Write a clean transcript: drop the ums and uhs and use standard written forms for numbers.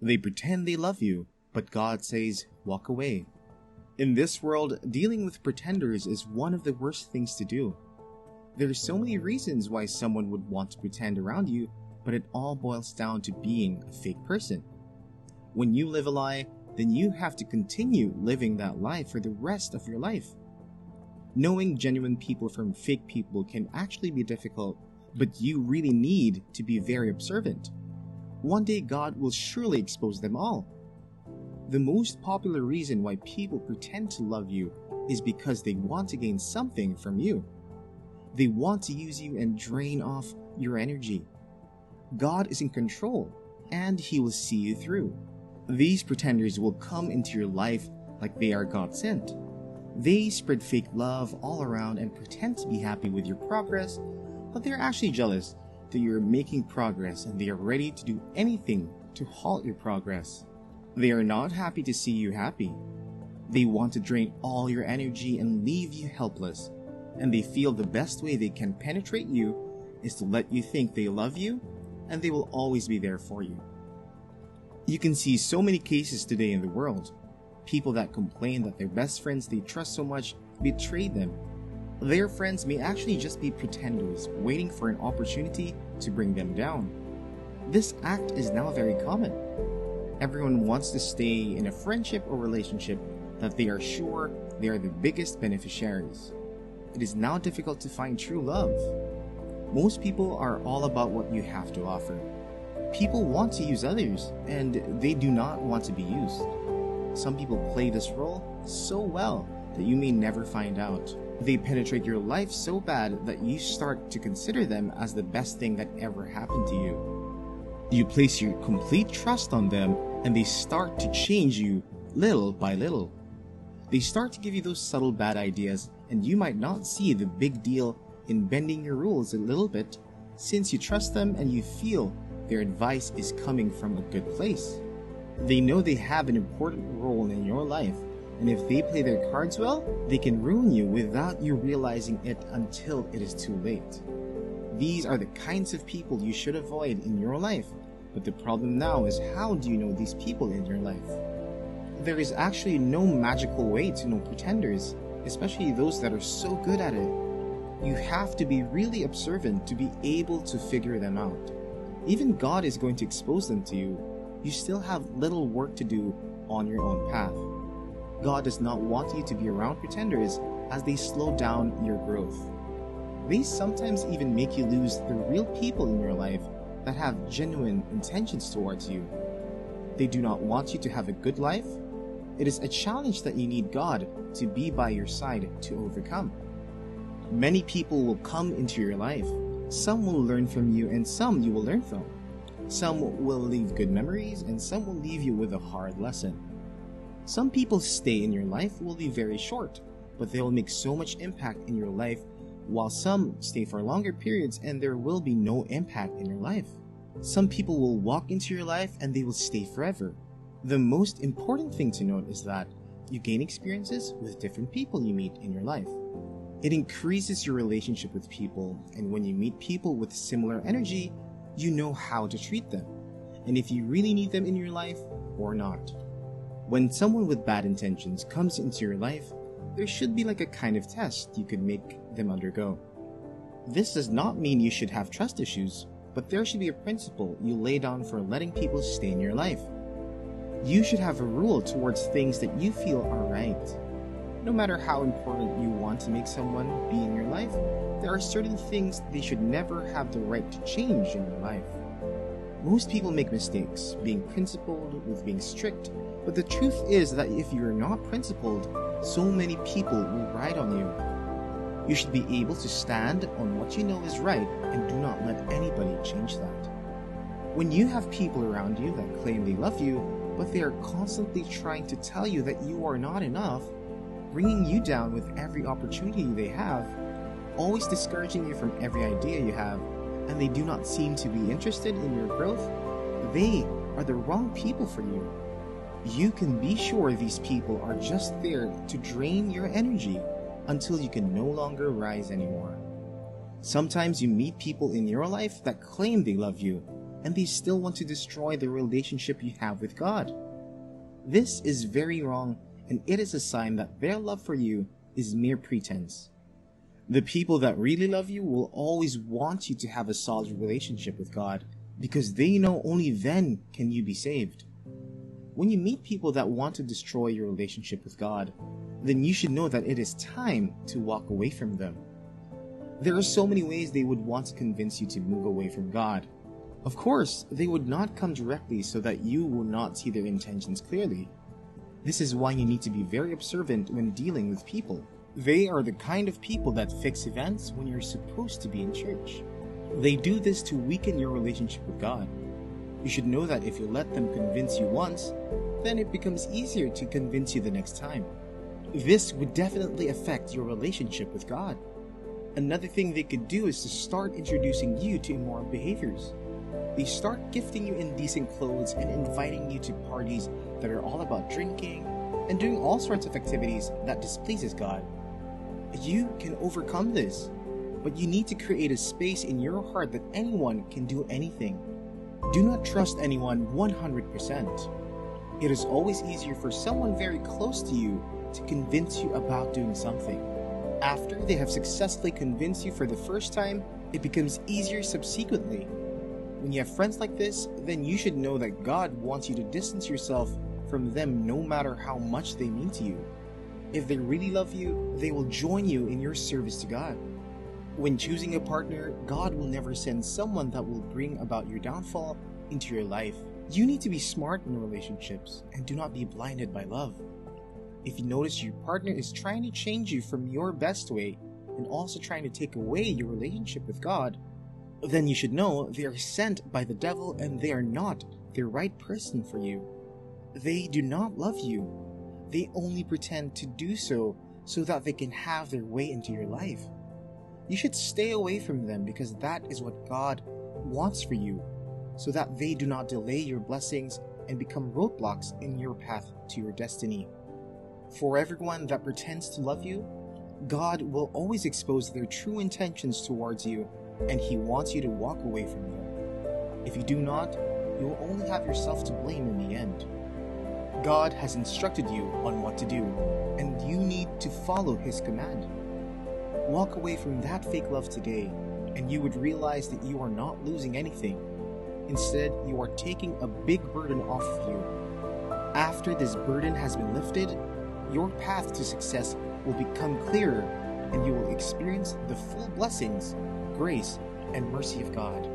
They pretend they love you, but God says, walk away. In this world, dealing with pretenders is one of the worst things to do. There are so many reasons why someone would want to pretend around you, but it all boils down to being a fake person. When you live a lie, then you have to continue living that lie for the rest of your life. Knowing genuine people from fake people can actually be difficult, but you really need to be very observant. One day God will surely expose them all. The most popular reason why people pretend to love you is because they want to gain something from you. They want to use you and drain off your energy. God is in control, and He will see you through. These pretenders will come into your life like they are God sent. They spread fake love all around and pretend to be happy with your progress, but they're actually jealous that you're making progress and they are ready to do anything to halt your progress. They are not happy to see you happy. They want to drain all your energy and leave you helpless, and they feel the best way they can penetrate you is to let you think they love you and they will always be there for you. You can see so many cases today in the world. People that complain that their best friends they trust so much betrayed them. Their friends may actually just be pretenders waiting for an opportunity to bring them down. This act is now very common. Everyone wants to stay in a friendship or relationship that they are sure they are the biggest beneficiaries. It is now difficult to find true love. Most people are all about what you have to offer. People want to use others, and they do not want to be used. Some people play this role so well that you may never find out. They penetrate your life so bad that you start to consider them as the best thing that ever happened to you. You place your complete trust on them, and they start to change you little by little. They start to give you those subtle bad ideas, and you might not see the big deal in bending your rules a little bit, since you trust them and you feel their advice is coming from a good place. They know they have an important role in your life, and if they play their cards well, they can ruin you without you realizing it until it is too late. These are the kinds of people you should avoid in your life, but the problem now is, how do you know these people in your life? There is actually no magical way to know pretenders, especially those that are so good at it. You have to be really observant to be able to figure them out. Even God is going to expose them to you. You still have little work to do on your own path. God does not want you to be around pretenders, as they slow down your growth. They sometimes even make you lose the real people in your life that have genuine intentions towards you. They do not want you to have a good life. It is a challenge that you need God to be by your side to overcome. Many people will come into your life. Some will learn from you and some you will learn from. Some will leave good memories and some will leave you with a hard lesson. Some people stay in your life will be very short, but they will make so much impact in your life, while some stay for longer periods and there will be no impact in your life. Some people will walk into your life and they will stay forever. The most important thing to note is that you gain experiences with different people you meet in your life. It increases your relationship with people, and when you meet people with similar energy, you know how to treat them, and if you really need them in your life or not. When someone with bad intentions comes into your life, there should be like a kind of test you could make them undergo. This does not mean you should have trust issues, but there should be a principle you lay down for letting people stay in your life. You should have a rule towards things that you feel are right. No matter how important you want to make someone be in your life, there are certain things they should never have the right to change in your life. Most people make mistakes, being principled with being strict, but the truth is that if you're not principled, so many people will ride on you. You should be able to stand on what you know is right and do not let anybody change that. When you have people around you that claim they love you, but they are constantly trying to tell you that you are not enough, bringing you down with every opportunity they have, always discouraging you from every idea you have, and they do not seem to be interested in your growth, they are the wrong people for you. You can be sure these people are just there to drain your energy until you can no longer rise anymore. Sometimes you meet people in your life that claim they love you, and they still want to destroy the relationship you have with God. This is very wrong, and it is a sign that their love for you is mere pretense. The people that really love you will always want you to have a solid relationship with God, because they know only then can you be saved. When you meet people that want to destroy your relationship with God, then you should know that it is time to walk away from them. There are so many ways they would want to convince you to move away from God. Of course, they would not come directly so that you will not see their intentions clearly. This is why you need to be very observant when dealing with people. They are the kind of people that fix events when you're supposed to be in church. They do this to weaken your relationship with God. You should know that if you let them convince you once, then it becomes easier to convince you the next time. This would definitely affect your relationship with God. Another thing they could do is to start introducing you to immoral behaviors. They start gifting you indecent clothes and inviting you to parties that are all about drinking and doing all sorts of activities that displeases God. You can overcome this, but you need to create a space in your heart that anyone can do anything. Do not trust anyone 100%. It is always easier for someone very close to you to convince you about doing something. After they have successfully convinced you for the first time, it becomes easier subsequently. When you have friends like this, then you should know that God wants you to distance yourself from them no matter how much they mean to you. If they really love you, they will join you in your service to God. When choosing a partner, God will never send someone that will bring about your downfall into your life. You need to be smart in relationships and do not be blinded by love. If you notice your partner is trying to change you from your best way and also trying to take away your relationship with God, then you should know they are sent by the devil and they are not the right person for you. They do not love you. They only pretend to do so that they can have their way into your life. You should stay away from them because that is what God wants for you, so that they do not delay your blessings and become roadblocks in your path to your destiny. For everyone that pretends to love you, God will always expose their true intentions towards you, and He wants you to walk away from them. If you do not, you will only have yourself to blame in the end. God has instructed you on what to do, and you need to follow His command. Walk away from that fake love today, and you would realize that you are not losing anything. Instead, you are taking a big burden off of you. After this burden has been lifted, your path to success will become clearer, and you will experience the full blessings, grace, and mercy of God.